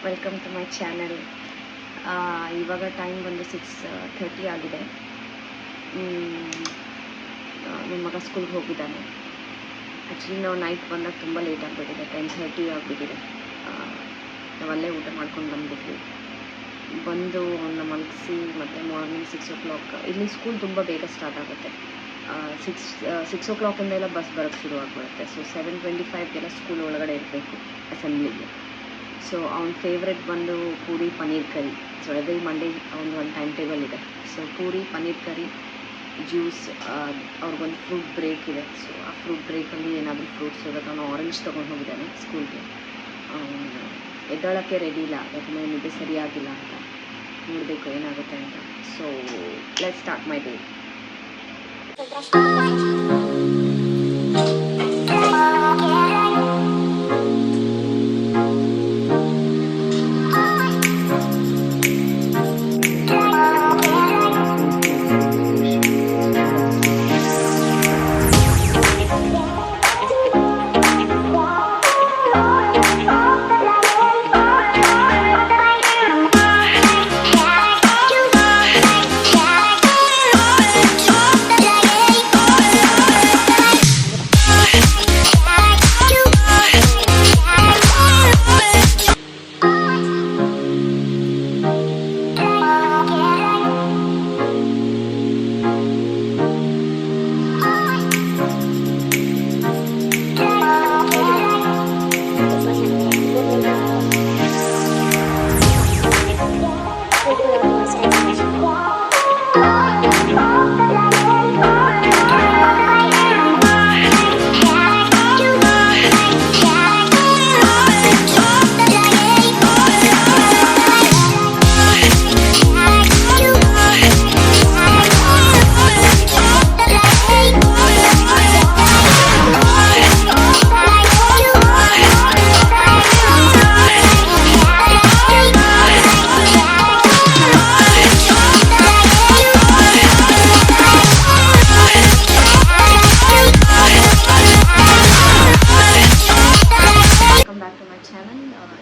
Welcome to my channel. ಇವಾಗ time ಬಂದು 6:30 ಆಗಿದೆ. ನನ್ನ ಮಗ ಸ್ಕೂಲ್ಗೆ ಹೋಗಿದ್ದಾನೆ. ಆ್ಯಕ್ಚುಲಿ ನಾವು ನೈಟ್ ಬಂದಾಗ ತುಂಬ ಲೇಟ್ ಆಗಿಬಿಟ್ಟಿದೆ, 10:30 ಆಗಿಬಿಟ್ಟಿದೆ. ನಾವಲ್ಲೇ ಊಟ ಮಾಡ್ಕೊಂಡು ಬಂದುಬಿಟ್ವಿ. ಬಂದು ಅವನ್ನ ಮಲಗಿಸಿ ಮತ್ತು ಮಾರ್ನಿಂಗ್ 6 o'clock ಇಲ್ಲಿ ಸ್ಕೂಲ್ ತುಂಬ ಬೇಗ ಸ್ಟಾರ್ಟ್ ಆಗುತ್ತೆ. 6 o'clock ಎಲ್ಲ ಬಸ್ ಬರೋಕ್ಕೆ ಶುರು ಆಗಿಬಿಡುತ್ತೆ. ಸೊ 7:25 ಸ್ಕೂಲ್ ಒಳಗಡೆ ಇರಬೇಕು ಅಸೆಂಬ್ಲಿಗೆ. ಸೊ ಅವ್ನ ಫೇವ್ರೆಟ್ ಬಂದು ಪೂರಿ ಪನ್ನೀರ್ ಕರಿ. ಸೊ ಎವ್ರಿ ಮಂಡೇ ಒಂದು ಟೈಮ್ ಟೇಬಲ್ ಇದೆ. ಸೊ ಪೂರಿ ಪನ್ನೀರ್ ಕರಿ, ಜ್ಯೂಸ್, ಅವ್ರಿಗೊಂದು ಫ್ರೂಟ್ ಬ್ರೇಕ್ ಇದೆ. ಸೊ ಆ ಫ್ರೂಟ್ ಬ್ರೇಕಲ್ಲಿ ಏನಾದರೂ ಫ್ರೂಟ್ಸ್ ಇರುತ್ತೆ. ಅವನು ಆರೆಂಜ್ ತೊಗೊಂಡು ಹೋಗಿದ್ದಾನೆ ಸ್ಕೂಲ್ಗೆ. ಎದ್ದೋಳಕ್ಕೆ ರೆಡಿ ಇಲ್ಲ, ಯಾಕಂದರೆ ನಿದ್ದೆ ಸರಿಯಾಗಿಲ್ಲ ಅಂತ. ನೋಡಬೇಕು ಏನಾಗುತ್ತೆ ಅಂತ. So let's start my day.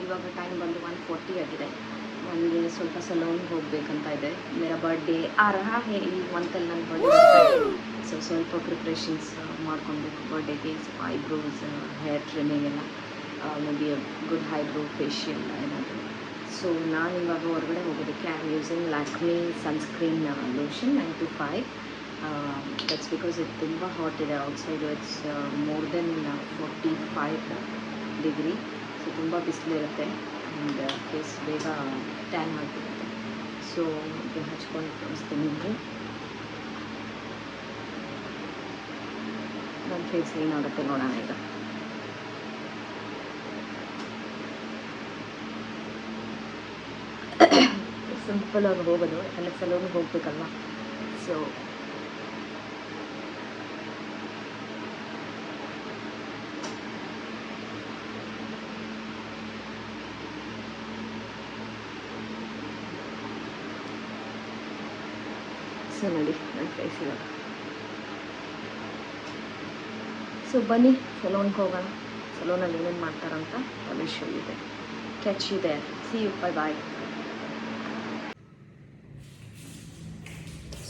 ಇವಾಗ ಟೈಮ್ ಬಂದು 1:40 ಆಗಿದೆ. ನನಗೆ ಸ್ವಲ್ಪ ಸಲೂನ್ಗೆ ಹೋಗಬೇಕಂತ ಇದೆ. ಮೇರಾ ಬರ್ಡೇ ಆ ರಹಾ ಹೇ ಈ ಮಂತಲ್ಲಿ ನನ್ನ ಬರ್ಡೇ ಬರ್ತಾ ಇದೆ. ಸೊ ಸ್ವಲ್ಪ ಪ್ರಿಪ್ರೇಷನ್ಸ್ ಮಾಡ್ಕೊಳ್ಬೇಕು ಬರ್ಡೇಗೆ. ಸ್ವಲ್ಪ ಐಬ್ರೋಸ್, ಹೇರ್ ಟ್ರಿಮ್ಮಿಂಗ್ ಎಲ್ಲ, may be good eyebrow facial ಏನಾದರೂ. ಸೊ ನಾನು ಇವಾಗ ಹೊರಗಡೆ ಹೋಗೋದಕ್ಕೆ I am using Lakme sunscreen lotion 925. That's because ಇದು ತುಂಬ ಹಾಟ್ ಇದೆ outside. It's more than 45 degree. So ತುಂಬ ಬಿಸಿಲಿರುತ್ತೆ ಆ್ಯಂಡ್ ಫೇಸ್ ಬೇಗ ಟ್ಯಾನ್ ಆಗಿಬಿಡುತ್ತೆ. ಸೊ ಇದು ಹಚ್ಕೊಂಡು ತೋರಿಸ್ತೀನಿ ನಿಮಗೆ ನನ್ನ ಫೇಸ್ ಏನಾಗುತ್ತೆ ನೋಡೋಣ. ಈಗ ಸಿಂಪಲಾಗಿ ಹೋಗೋದು, ಯಾಕಂದರೆ ಸಲೂನ್ಗೆ ಹೋಗ್ಬೇಕಲ್ವ. ಸೊ ನೋಡಿ ನನ್ನ ಫೇಸ್ ಇವಾಗ. ಸೊ ಬನ್ನಿ ಸಲೂನ್ಗೆ ಹೋಗೋಣ. ಸಲೂನಲ್ಲಿ ಏನೇನು ಮಾಡ್ತಾರಂತ ಅಲ್ಲಿ ಶೋ ಇದೆ. Catch you there. See you. Bye bye.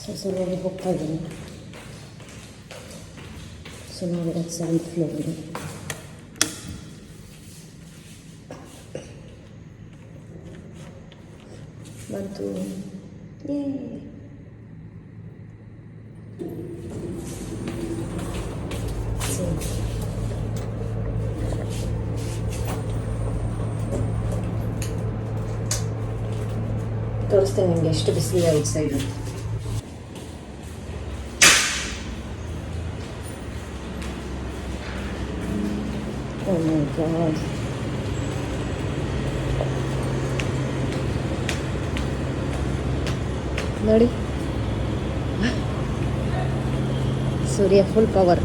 So ಸಲೂನ್ಗೆ ಹೋಗ್ತಾ ಇದ್ದೀನಿ. ಸೊ ನಾವು 7th ಫ್ಲೋರ್ ಇದೆ. ಬಂತು. ತೋರಿಸ್ತೇನೆ ನಿಮಗೆ ಎಷ್ಟು ಬಿಸಿಲಿದೆ ಔಟ್ಸೈಡು. ಓ ಮೈ ಗಾಡ್. ನೋಡಿ, ಸೂರ್ಯ ಫುಲ್ ಪವರ್.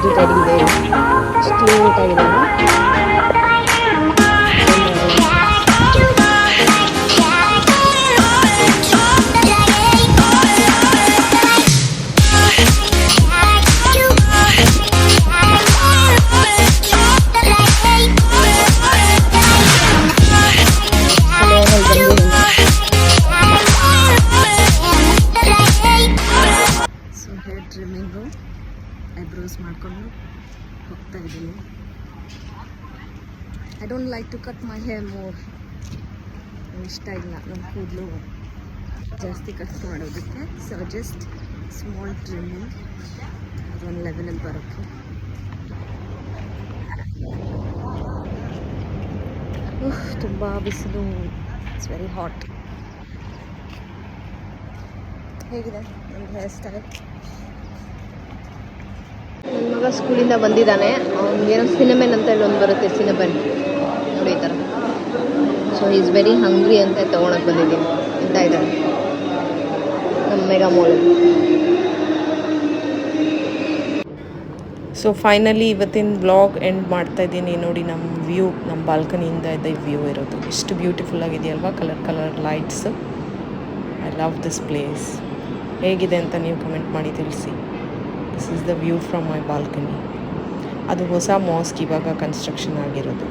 ಬುದ್ಧಿ ಟೈಡಿ ಇದೆ, ಎಷ್ಟು ಕ್ಯೂಟಾಗಿದೆ ಅಲ್ವಾ? ಸೊ ಹೇರ್ ಟ್ರಿಮ್ಮಿಂಗು ಐಬ್ರೋಸ್ ಮಾಡಿಕೊಂಡು ಹೋಗ್ತಾ ಇದ್ದೀನಿ. I don't like to cut my hair more. ಇಷ್ಟ ಇಲ್ಲ ನನ್ನ ಕೂದಲು ಜಾಸ್ತಿ ಕಟ್ ಮಾಡೋದಕ್ಕೆ. ಸೊ ಜಸ್ಟ್ ಸ್ಮಾಲ್ ಟ್ರಿಮ್ಮಿಂಗ್, ಅದೊಂದು ಲೆವೆಲಲ್ಲಿ ಬರೋಕ್ಕೆ. ತುಂಬ ಬಿಸಿಲು, ಇಟ್ಸ್ ವೆರಿ ಹಾಟ್. ಹೇಗಿದೆ ನನ್ನ ಹೇರ್ ಸ್ಟೈಲ್? ನನ್ನ ಮಗ ಸ್ಕೂಲಿಂದ ಬಂದಿದ್ದಾನೆ. ಏನೋ ಸಿನಮೆನ್ ಅಂತ ಹೇಳಿ ಒಂದು ಬರುತ್ತೆ, ಸಿನಮೆನ್ ನೋಡಿ ಈ ಥರ. ಸೊ ಈಸ್ ವೆರಿ ಹಂಗ್ರಿ ಅಂತ ತೊಗೊಳಕ್ಕೆ ಬಂದಿದ್ದೀನಿ. ಅಂತ ಇದ್ದಾನೆ ನಮ್ಮ ಮೆಗಾ ಮಾಲ್. ಸೊ ಫೈನಲಿ ಇವತ್ತಿನ ವ್ಲಾಗ್ ಎಂಡ್ ಮಾಡ್ತಾ ಇದ್ದೀನಿ. ನೋಡಿ ನಮ್ಮ ವ್ಯೂ, ನಮ್ಮ ಬಾಲ್ಕನಿಯಿಂದ ಇದ್ದ ವ್ಯೂ ಇರೋದು ಎಷ್ಟು ಬ್ಯೂಟಿಫುಲ್ ಆಗಿದೆಯಲ್ವಾ? Colour lights. I love this place. ಹೇಗಿದೆ ಅಂತ ನೀವು ಕಮೆಂಟ್ ಮಾಡಿ ತಿಳಿಸಿ. This is the view from my balcony. ಅದು ಹೊಸ ಮಾಸ್ಕ್ ಇವಾಗ ಕನ್ಸ್ಟ್ರಕ್ಷನ್ ಆಗಿರೋದು.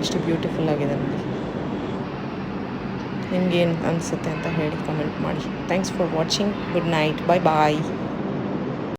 ಎಷ್ಟು ಬ್ಯೂಟಿಫುಲ್ ಆಗಿದೆ ನೋಡಿ. ನಿಮಗೇನು ಅನಿಸುತ್ತೆ ಅಂತ ಹೇಳಿ ಕಮೆಂಟ್ ಮಾಡಿ. Thanks for watching. Good night. Bye bye.